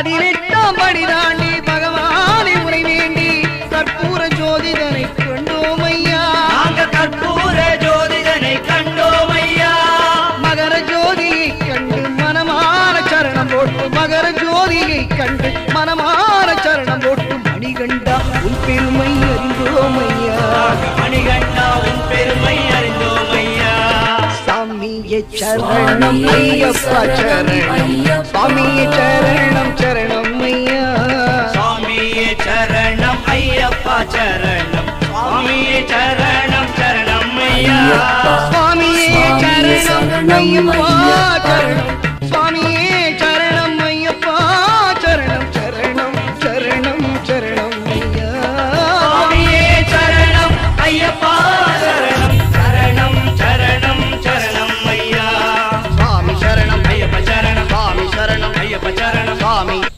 18ஆம் படி தாண்டி பகவானை முறை வேண்டி கற்பூர ஜோதிதனை கண்டோம் ஐயா. நாங்கள் கற்பூர ஜோதிதனை கண்டோம் ஐயா. மகர ஜோதியை கண்டு மனமான சரணம் போட்டு மகர ஜோதியை கண்டு மனமான சரணம் போட்டு மணிகண்டா உன் பெருமை அறிந்தோம் ஐயா. மணிகண்டா உன் பெருமை அறிந்தோம் ஐயா. சாமியே சரணம் ஐயப்பா சரணம் சாமியே சரணம் சரணம் ஐயா. சுவாமியே சரணம் ஐயப்பா சரணம் சுவாமியே சரணம் சரணம் ஐயா. சுவாமியே சரணம் ஐயப்பா சரணம்